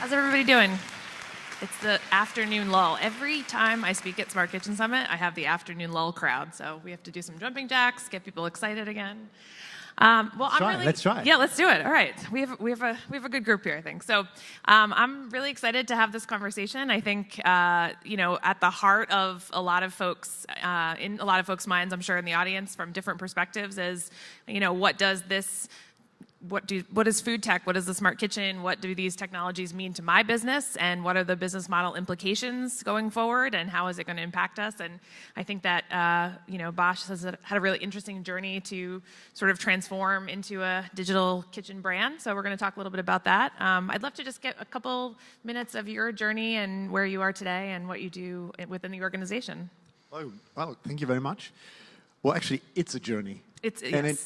How's everybody doing? It's the afternoon lull. Every time I speak at Smart Kitchen Summit, I have the afternoon lull crowd. So we have to do some jumping jacks, get people excited again. Let's try it. Yeah, let's do it. All right, we have a good group here, I think. So I'm really excited to have this conversation. I think at the heart of a lot of folks, in a lot of folks' minds, I'm sure in the audience, from different perspectives, is what is food tech? What is the smart kitchen? What do these technologies mean to my business? And what are the business model implications going forward? And how is it going to impact us? And I think that Bosch has had a really interesting journey to sort of transform into a digital kitchen brand. So we're going to talk a little bit about that. I'd love to just get a couple minutes of your journey and where you are today and what you do within the organization. Oh, well, thank you very much. Well, actually, it's a journey.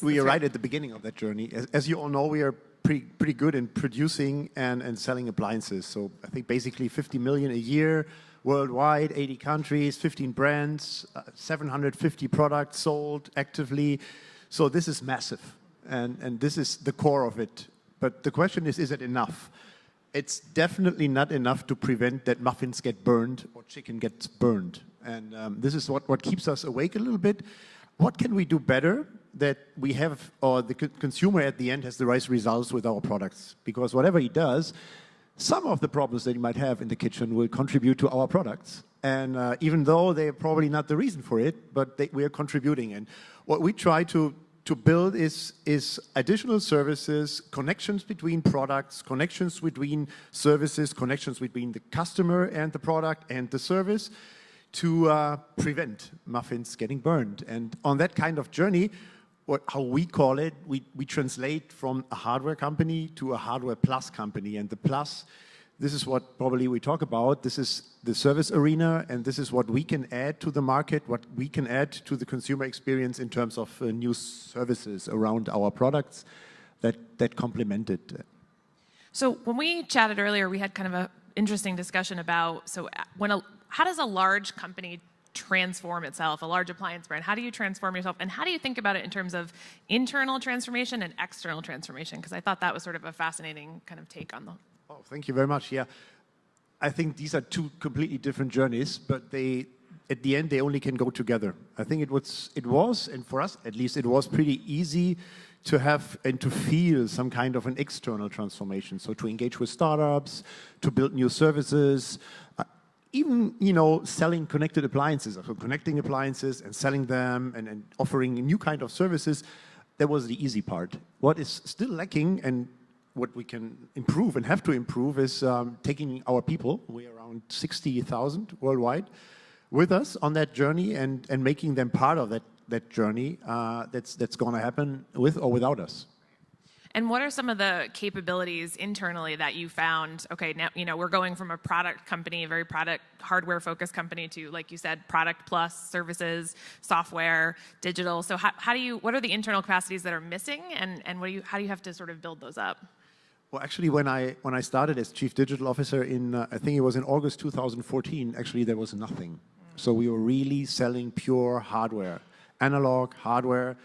We are right at the beginning of that journey. As you all know, we are pretty good in producing and selling appliances. So I think basically 50 million a year worldwide, 80 countries, 15 brands, 750 products sold actively. So this is massive, and this is the core of it. But the question is it enough? It's definitely not enough to prevent that muffins get burned or chicken gets burned. And this is what keeps us awake a little bit. What can we do better that we have, or the consumer at the end has the right results with our products? Because whatever he does, some of the problems that he might have in the kitchen will contribute to our products. And even though they're probably not the reason for it, but we are contributing. And what we try to build is additional services, connections between products, connections between services, connections between the customer and the product and the service, to prevent muffins getting burned. And on that kind of journey, how we call it, we translate from a hardware company to a hardware plus company. And the plus, this is what probably we talk about. This is the service arena, and this is what we can add to the market, what we can add to the consumer experience in terms of new services around our products that complement it. So when we chatted earlier, we had kind of an interesting discussion about, how does a large company transform itself, a large appliance brand? How do you transform yourself? And how do you think about it in terms of internal transformation and external transformation? Because I thought that was sort of a fascinating kind of take on the... Oh, thank you very much. Yeah, I think these are two completely different journeys, but at the end, they only can go together. I think it was, and for us at least, it was pretty easy to have and to feel some kind of an external transformation. So to engage with startups, to build new services, even, selling connected appliances, so connecting appliances and selling them and offering new kind of services, that was the easy part. What is still lacking and what we can improve and have to improve is taking our people, we're around 60,000 worldwide, with us on that journey and making them part of that journey that's going to happen with or without us. And what are some of the capabilities internally that you found, okay, now, we're going from a product company, a very product hardware-focused company to, like you said, product plus services, software, digital. So what are the internal capacities that are missing, and how do you have to sort of build those up? Well, actually, when I started as Chief Digital Officer I think it was in August 2014, actually there was nothing. So we were really selling pure hardware, analog hardware,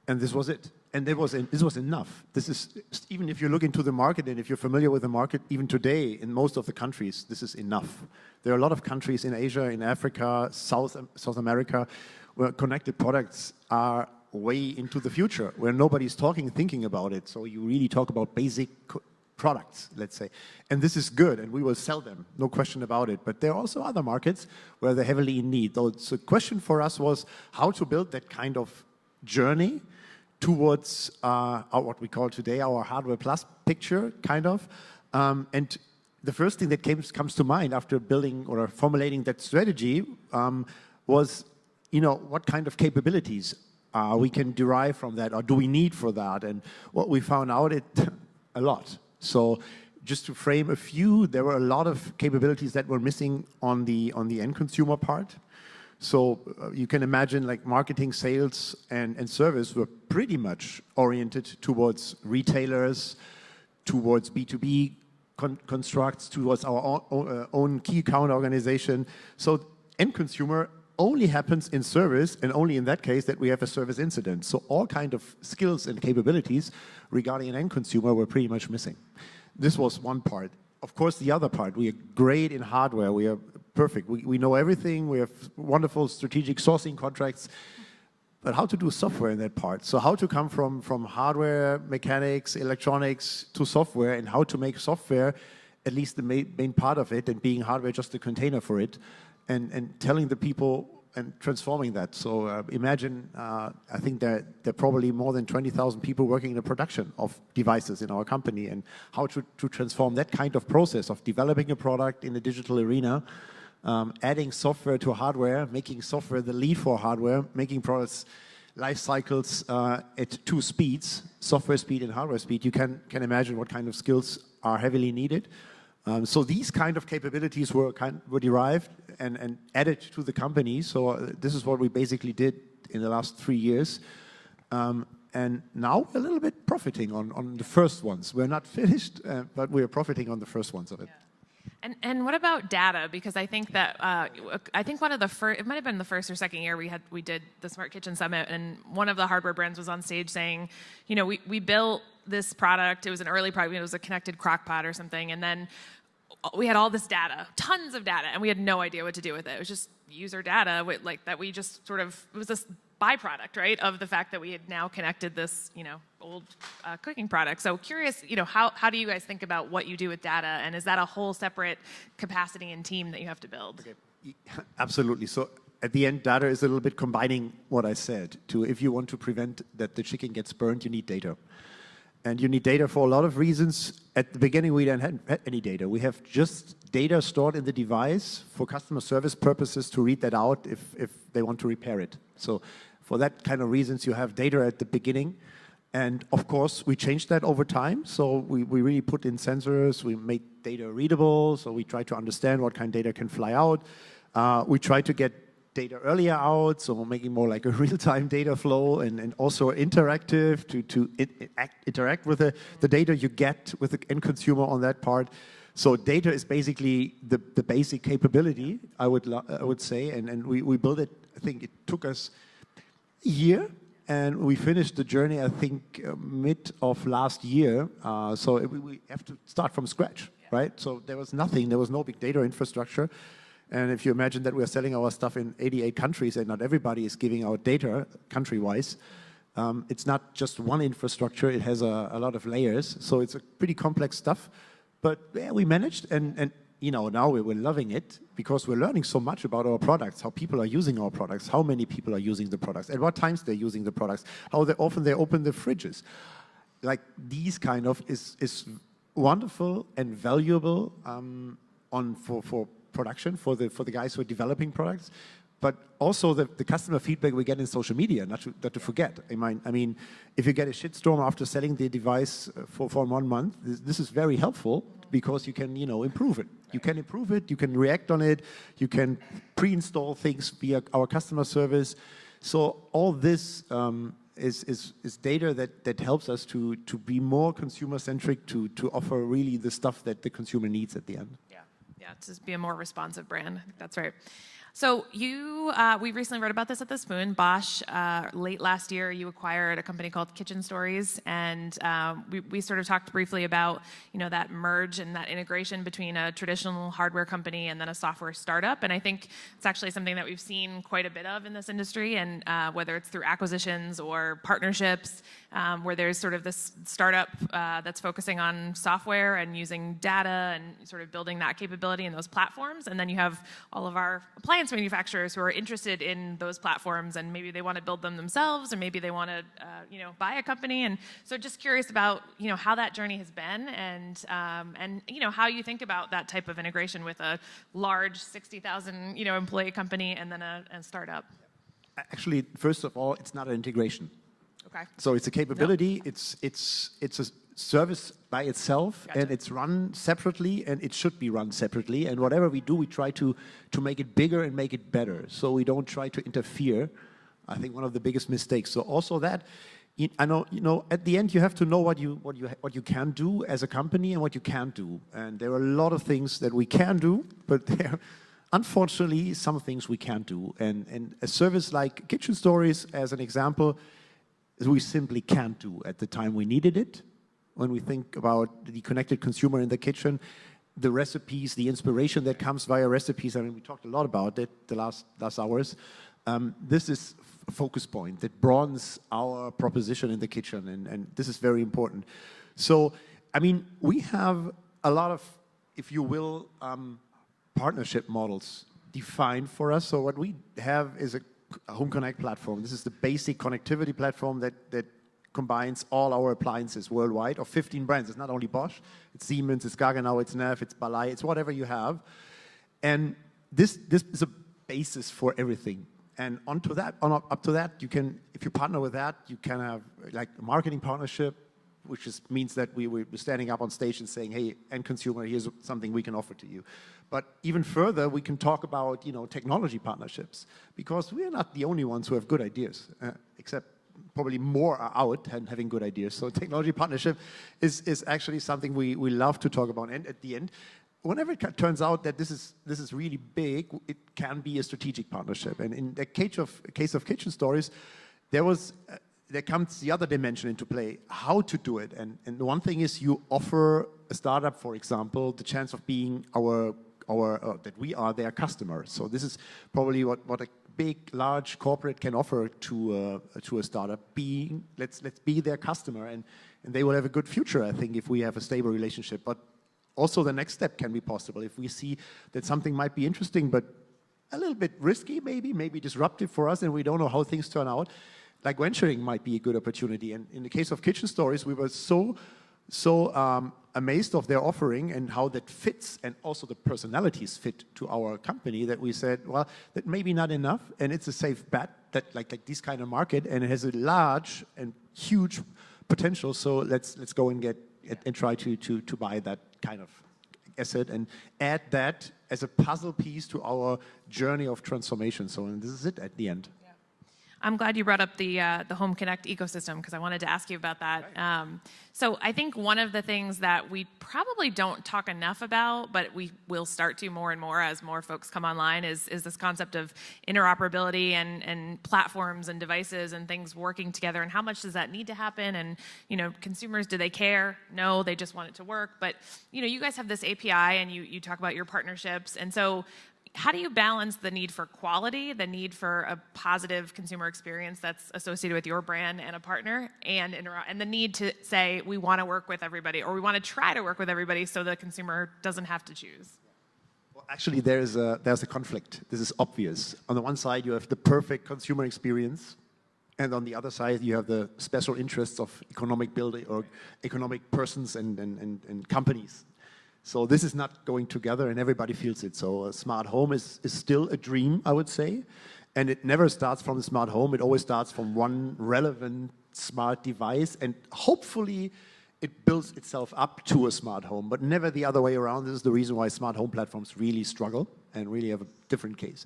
and this was it. And this was enough. This is, even if you look into the market and if you're familiar with the market, even today in most of the countries, this is enough. There are a lot of countries in Asia, in Africa, South America, where connected products are way into the future, where nobody's thinking about it. So you really talk about basic products, let's say. And this is good, and we will sell them, no question about it. But there are also other markets where they're heavily in need. So the question for us was how to build that kind of journey towards what we call today our hardware plus picture, kind of. And the first thing that comes to mind after building or formulating that strategy was, what kind of capabilities we can derive from that, or do we need for that? And what we found out, a lot. So just to frame a few, there were a lot of capabilities that were missing on the end consumer part. So you can imagine like marketing, sales, and service were pretty much oriented towards retailers, towards B2B constructs, towards our own key account organization. So end consumer only happens in service, and only in that case that we have a service incident. So all kind of skills and capabilities regarding an end consumer were pretty much missing. This was one part. of course, the other part. We are great in hardware. We are perfect. We know everything. We have wonderful strategic sourcing contracts. But how to do software in that part? So how to come from hardware, mechanics, electronics to software, and how to make software at least the main part of it, and being hardware just a container for it, and telling the people and transforming that. So imagine, I think there are probably more than 20,000 people working in the production of devices in our company, and how to transform that kind of process of developing a product in the digital arena, adding software to hardware, making software the lead for hardware, making products life cycles at two speeds, software speed and hardware speed. You can imagine what kind of skills are heavily needed. So these kind of capabilities were derived and added to the company. So this is what we basically did in the last 3 years. And now we're a little bit profiting on the first ones. We're not finished, but we're profiting on the first ones of it. Yeah. And what about data? Because I think that one of the first, it might have been the first or second year we did the Smart Kitchen Summit, and one of the hardware brands was on stage saying, you know, we built this product. It was an early product. It was a connected crock pot or something, and then we had all this data, tons of data, and we had no idea what to do with it. It was just user data, like that we just sort of, it was this byproduct, right, of the fact that we had now connected this, you know, old cooking product. So curious, you know, how do you guys think about what you do with data, and is that a whole separate capacity and team that you have to build? Okay. Absolutely. So at the end, data is a little bit combining what I said to, if you want to prevent that the chicken gets burned, you need data. And you need data for a lot of reasons. At the beginning, we didn't have any data. We have just data stored in the device for customer service purposes to read that out if they want to repair it. So for that kind of reasons, you have data at the beginning. And of course, we changed that over time. So we really put in sensors. We made data readable. So we try to understand what kind of data can fly out. We try to get data earlier out, so we're making more like a real-time data flow, and also interactive to interact with the data you get with the end consumer on that part. So data is basically the basic capability, I would say, and we built it. I think it took us a year, and we finished the journey, I think, mid of last year. So we have to start from scratch, right? So there was nothing, there was no big data infrastructure. And if you imagine that we're selling our stuff in 88 countries and not everybody is giving out data country-wise, it's not just one infrastructure, it has a lot of layers. So it's a pretty complex stuff. But yeah, we managed, and you know, now we're loving it because we're learning so much about our products, how people are using our products, how many people are using the products, at what times they're using the products, how often they open the fridges. Like these kind of is wonderful and valuable for production, for the guys who are developing products, but also the customer feedback we get in social media, not to forget. I mean, if you get a shitstorm after selling the device for 1 month, this is very helpful because you can, you know, improve it. You can improve it, you can react on it, you can pre-install things via our customer service. So all this is data that helps us to be more consumer-centric, to offer really the stuff that the consumer needs at the end. Yeah, to be a more responsive brand. I think that's right. So we recently wrote about this at The Spoon. Bosch, late last year, you acquired a company called Kitchen Stories, and we sort of talked briefly about, you know, that merge and that integration between a traditional hardware company and then a software startup. And I think it's actually something that we've seen quite a bit of in this industry, and whether it's through acquisitions or partnerships, where there's sort of this startup that's focusing on software and using data and sort of building that capability in those platforms. And then you have all of our appliance manufacturers who are interested in those platforms, and maybe they want to build them themselves, or maybe they want to, you know, buy a company. And so, just curious about, you know, how that journey has been, and you know, how you think about that type of integration with a large 60,000 employee company and then a startup. Actually, first of all, it's not an integration. Okay. So it's a capability. Nope. It's a service by itself, gotcha. And it's run separately, and it should be run separately. And whatever we do, we try to make it bigger and make it better. So we don't try to interfere. I think one of the biggest mistakes. So also that, I know, you know, at the end you have to know what you can do as a company and what you can't do. And there are a lot of things that we can do, but there are unfortunately some things we can't do. And a service like Kitchen Stories, as an example, we simply can't do at the time we needed it. When we think about the connected consumer in the kitchen, the recipes, the inspiration that comes via recipes. I mean, we talked a lot about it the last hours. This is a focus point that broadens our proposition in the kitchen, and this is very important. So, I mean, we have a lot of, if you will, partnership models defined for us. So what we have is a Home Connect platform. This is the basic connectivity platform that combines all our appliances worldwide of 15 brands. It's not only Bosch, it's Siemens, it's Daigneault, it's Neff, it's Balay, it's whatever you have. And this is a basis for everything. And onto that, up to that, you can, if you partner with that, you can have like a marketing partnership, which means that we're standing up on stage and saying, hey, end consumer, here's something we can offer to you. But even further, we can talk about, technology partnerships, because we're not the only ones who have good ideas, except probably more are out and having good ideas. So technology partnership is actually something we love to talk about. And at the end, whenever it turns out that this is really big, it can be a strategic partnership. And in the case of Kitchen Stories, there comes the other dimension into play, how to do it. And the one thing is you offer a startup, for example, the chance of being that we are their customer. So this is probably what a big, large corporate can offer to a startup. Let's be their customer, and they will have a good future, I think, if we have a stable relationship. But also the next step can be possible if we see that something might be interesting, but a little bit risky, maybe disruptive for us, and we don't know how things turn out. Like venturing might be a good opportunity. And in the case of Kitchen Stories, we were so amazed of their offering and how that fits, and also the personalities fit to our company, that we said, well, that maybe not enough, and it's a safe bet that like this kind of market, and it has a large and huge potential. So let's go and and try to buy that kind of asset and add that as a puzzle piece to our journey of transformation. So, and this is it at the end. I'm glad you brought up the Home Connect ecosystem, because I wanted to ask you about that. Right. So I think one of the things that we probably don't talk enough about, but we will start to more and more as more folks come online, is this concept of interoperability and platforms and devices and things working together, and how much does that need to happen? And consumers, do they care? No, they just want it to work. But you guys have this API, and you talk about your partnerships, and so how do you balance the need for quality, the need for a positive consumer experience that's associated with your brand and a partner, and the need to say, we want to work with everybody, or we want to try to work with everybody so the consumer doesn't have to choose? Well, actually, there's a conflict. This is obvious. On the one side, you have the perfect consumer experience, and on the other side, you have the special interests of economic building or economic persons and companies. So this is not going together, and everybody feels it. So a smart home is still a dream, I would say. And it never starts from the smart home. It always starts from one relevant smart device. And hopefully it builds itself up to a smart home, but never the other way around. This is the reason why smart home platforms really struggle and really have a different case.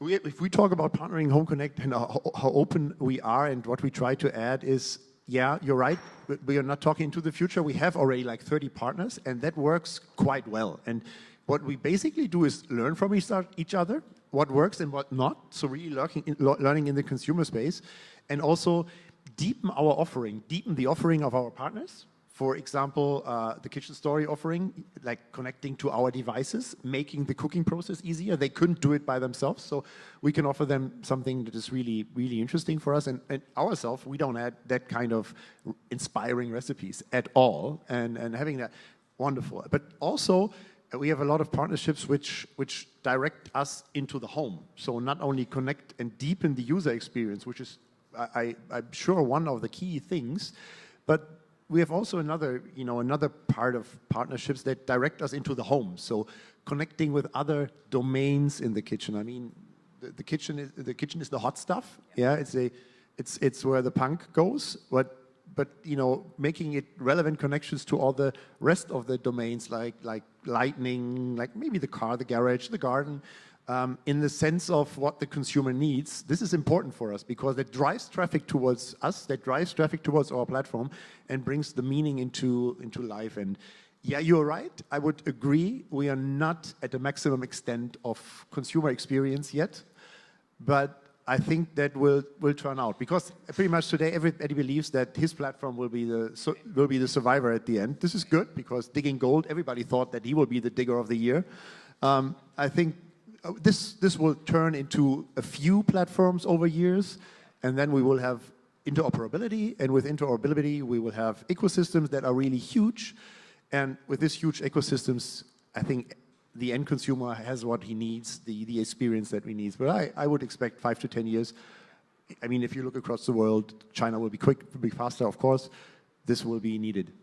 If we talk about partnering Home Connect and how open we are, and what we try to add is, yeah, you're right. We are not talking into the future. We have already like 30 partners, and that works quite well. And what we basically do is learn from each other, what works and what not. So really learning in the consumer space, and also deepen the offering of our partners. For example, the Kitchen Story offering, like connecting to our devices, making the cooking process easier. They couldn't do it by themselves, so we can offer them something that is really, really interesting for us. And ourselves, we don't add that kind of inspiring recipes at all, and having that, wonderful. But also, we have a lot of partnerships which direct us into the home. So not only connect and deepen the user experience, which is, I'm sure, one of the key things, but we have also another part of partnerships that direct us into the home. So connecting with other domains in the kitchen. I mean, the kitchen is the hot stuff. Yeah, it's where the punk goes. But making it relevant connections to all the rest of the domains, like lighting, like maybe the car, the garage, the garden. In the sense of what the consumer needs. This is important for us because it drives traffic towards us, that drives traffic towards our platform, and brings the meaning into life. And yeah, you're right. I would agree. We are not at the maximum extent of consumer experience yet, but I think that will turn out, because pretty much today everybody believes that his platform will be the survivor at the end. This is good, because digging gold, everybody thought that he will be the digger of the year. I think this will turn into a few platforms over years, and then we will have interoperability, and with interoperability we will have ecosystems that are really huge, and with these huge ecosystems, I think the end consumer has what he needs, the experience that we need. But I would expect 5 to 10 years. I mean, if you look across the world, China will be quick, will be faster, of course. This will be needed.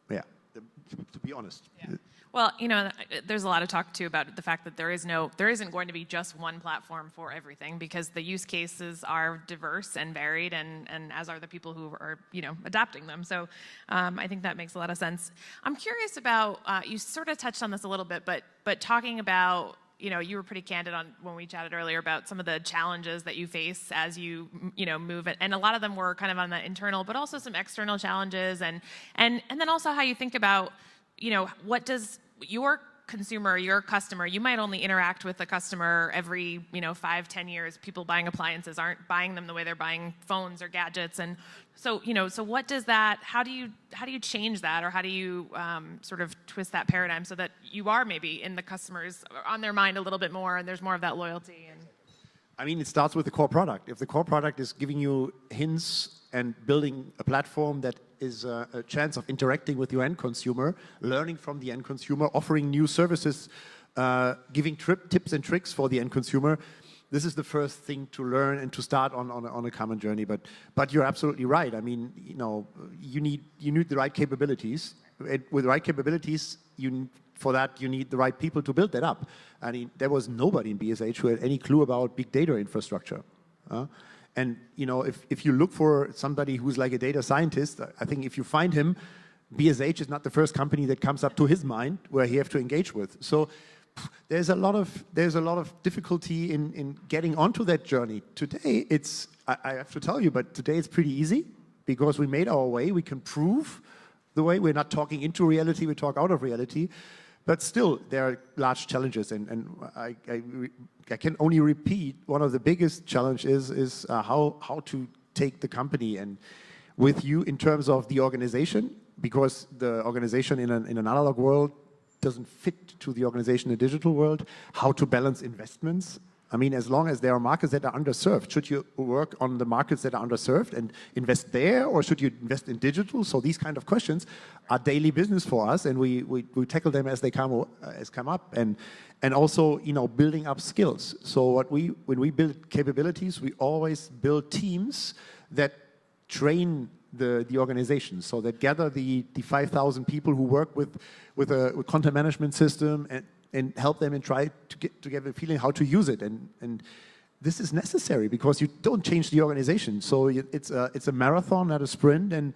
Yeah, to be honest. Yeah. Well, you know, there's a lot of talk too about the fact that there isn't going to be just one platform for everything, because the use cases are diverse and varied, and as are the people who are, you know, adopting them. So I think that makes a lot of sense. I'm curious about, you sort of touched on this a little bit, but talking about, you know, you were pretty candid on when we chatted earlier about some of the challenges that you face as you know, move it, and a lot of them were kind of on the internal, but also some external challenges, and then also how you think about, you know, what does your consumer, your customer, you might only interact with the customer every, you know, 5, 10 years. People buying appliances aren't buying them the way they're buying phones or gadgets, and so, you know, so what does that? How do you change that, or how do you sort of twist that paradigm so that you are maybe in the customers on their mind a little bit more, and there's more of that loyalty? And I mean, it starts with the core product. If the core product is giving you hints and building a platform that is a chance of interacting with your end consumer, learning from the end consumer, offering new services, giving tips and tricks for the end consumer, this is the first thing to learn and to start on a common journey. But you're absolutely right. I mean, you know, you need the right capabilities. With the right capabilities, for that you need the right people to build that up. I mean, there was nobody in BSH who had any clue about big data infrastructure. And you know, if you look for somebody who's like a data scientist, I think if you find him, BSH is not the first company that comes up to his mind where he have to engage with. So there's a lot of difficulty in getting onto that journey. Today, I have to tell you, but today it's pretty easy, because we made our way. We can prove the way. We're not talking into reality, we talk out of reality. But still, there are large challenges, and I can only repeat, one of the biggest challenges is how to take the company and with you in terms of the organization, because the organization in an analog world doesn't fit to the organization in a digital world, how to balance investments. I mean, as long as there are markets that are underserved, should you work on the markets that are underserved and invest there, or should you invest in digital? So these kind of questions are daily business for us, and we tackle them as they come up, and also, you know, building up skills. So when we build capabilities, we always build teams that train the organization, so that gather the 5,000 people who work with a content management system, and help them and try to get a feeling how to use it. And this is necessary, because you don't change the organization. So it's a marathon, not a sprint, and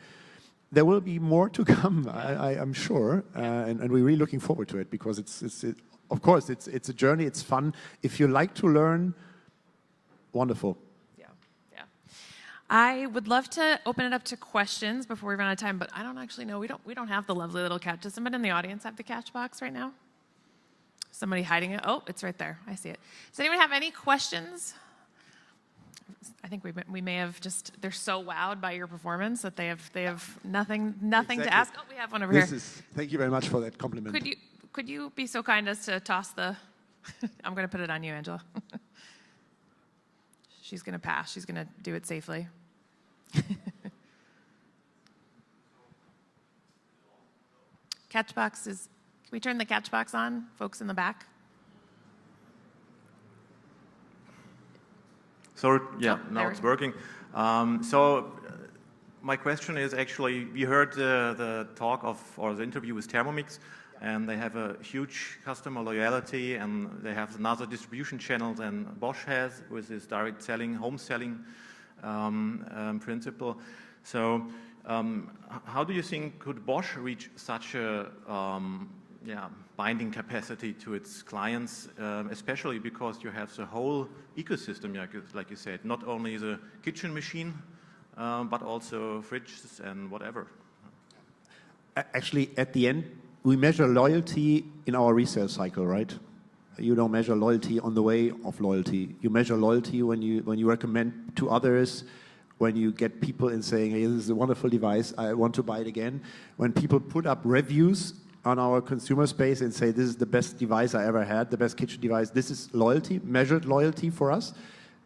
there will be more to come, I'm sure. And we're really looking forward to it, because of course, it's a journey, it's fun. If you like to learn, wonderful. Yeah. I would love to open it up to questions before we run out of time, but I don't actually know. We don't have the lovely little catch. Does somebody in the audience have the catch box right now? Somebody hiding it? Oh, it's right there. I see it. Does anyone have any questions? I think we may have just, they're so wowed by your performance that they have nothing exactly to ask. Oh, we have one over here. Thank you very much for that compliment. Could you be so kind as to toss the, I'm going to put it on you, Angela. She's going to pass. She's going to do it safely. Catch box is, can we turn the catch box on, folks in the back? So, yeah, now it's working. My question is actually, we heard the talk of, or the interview with Thermomix, and they have a huge customer loyalty, and they have another distribution channel than Bosch has with this direct selling, home selling principle. So, how do you think could Bosch reach such a binding capacity to its clients, especially because you have the whole ecosystem, like you said, not only the kitchen machine, but also fridges and whatever? Actually, at the end, we measure loyalty in our resale cycle, right? you don't measure loyalty on the way of loyalty. You measure loyalty when you recommend to others, when you get people in saying, hey, this is a wonderful device, I want to buy it again. When people put up reviews on our consumer space and say, this is the best device I ever had, the best kitchen device, this is loyalty, measured loyalty for us,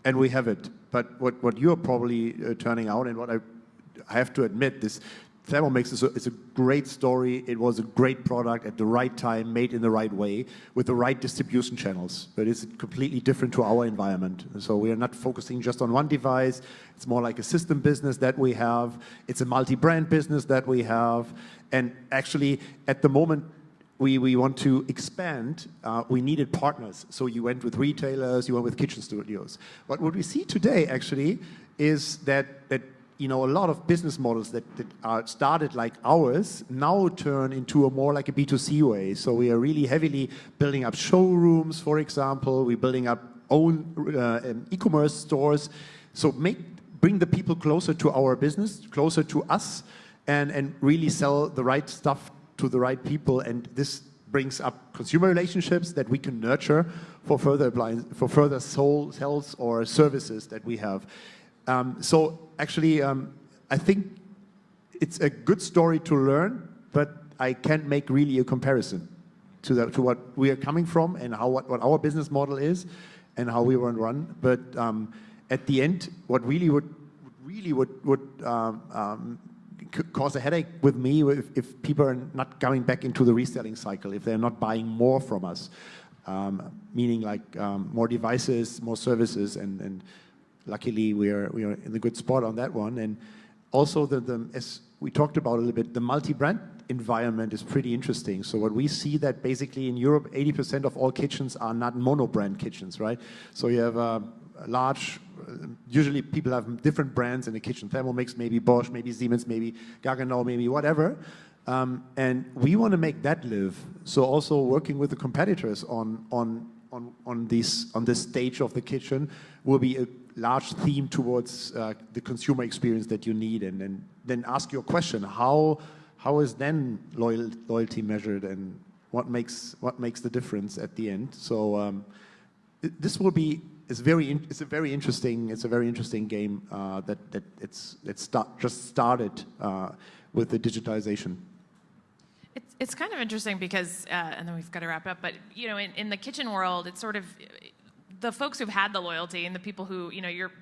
and we have it. But what you're probably turning out, and what I have to admit, this Thermomix is a great story. It was a great product at the right time, made in the right way, with the right distribution channels. But it's completely different to our environment. So we are not focusing just on one device. It's more like a system business that we have. It's a multi-brand business that we have. And actually, at the moment, we want to expand. We needed partners. So you went with retailers, you went with kitchen studios. But what we see today, actually, is that a lot of business models that are started like ours now turn into a more like a B2C way. So we are really heavily building up showrooms, for example. We're building up own e-commerce stores. So bring the people closer to our business, closer to us, and really sell the right stuff to the right people. And this brings up consumer relationships that we can nurture for further sales or services that we have. So actually, I think it's a good story to learn, but I can't make really a comparison to what we are coming from and what our business model is and how we want to run. But at the end, what really would cause a headache with me if people are not coming back into the reselling cycle, if they're not buying more from us, meaning like more devices, more services, and luckily, we are in a good spot on that one. And also, as we talked about a little bit, the multi-brand environment is pretty interesting. So what we see that basically in Europe, 80% of all kitchens are not mono-brand kitchens, right? So you have a large, usually people have different brands in the kitchen. Thermomix, maybe Bosch, maybe Siemens, maybe Daigneault, maybe whatever. And we want to make that live. So also working with the competitors on this stage of the kitchen will be a large theme towards the consumer experience that you need, and then ask your question: how is then loyalty measured, and what makes the difference at the end? So this will be it's a very interesting game that just started with the digitalization. It's kind of interesting because, and then we've got to wrap up, but in the kitchen world, it's sort of the folks who've had the loyalty and the people who,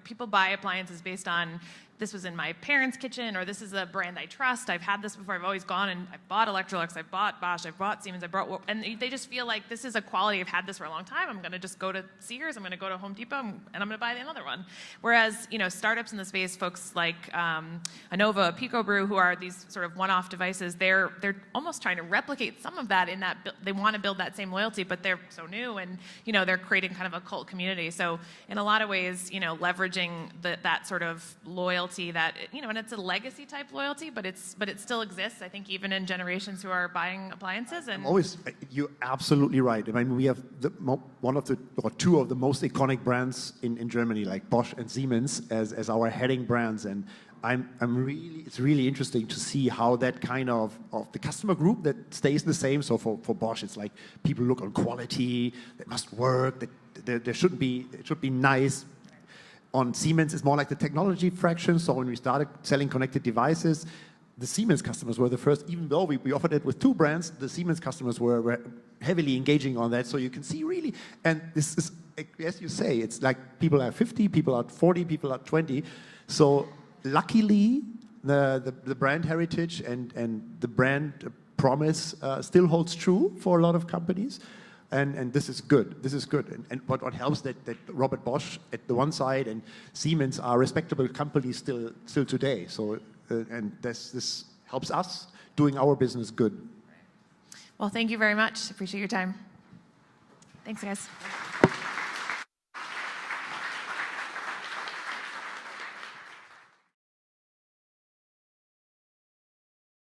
people buy appliances based on, this was in my parents' kitchen, or this is a brand I trust. I've had this before. I've always gone and I've bought Electrolux, I've bought Bosch, I've bought Siemens, and they just feel like this is a quality. I've had this for a long time. I'm going to just go to Sears, I'm going to go to Home Depot, and I'm going to buy another one. Whereas, startups in the space, folks like Anova, Pico Brew, who are these sort of one-off devices, they're almost trying to replicate some of that in that they want to build that same loyalty, but they're so new, and they're creating kind of a cult community. So in a lot of ways, leveraging that sort of loyalty that, and it's a legacy type loyalty, but it still exists, I think, even in generations who are buying appliances. And you're absolutely right. I mean, we have two of the most iconic brands in Germany, like Bosch and Siemens, as our heading brands, and it's really interesting to see how that kind of the customer group that stays the same. So for Bosch, it's like people look on quality, that must work, that it should be nice. On Siemens, it's more like the technology fraction. So when we started selling connected devices, the Siemens customers were the first, even though we offered it with two brands, the Siemens customers were heavily engaging on that. So you can see really, and this is, as you say, it's like people are 50, people are 40, people are 20. So luckily, the brand heritage and the brand promise still holds true for a lot of companies. And this is good. This is good. And what helps that Robert Bosch at the one side and Siemens are respectable companies still today. So and this helps us doing our business good. Well, thank you very much. Appreciate your time. Thanks, guys.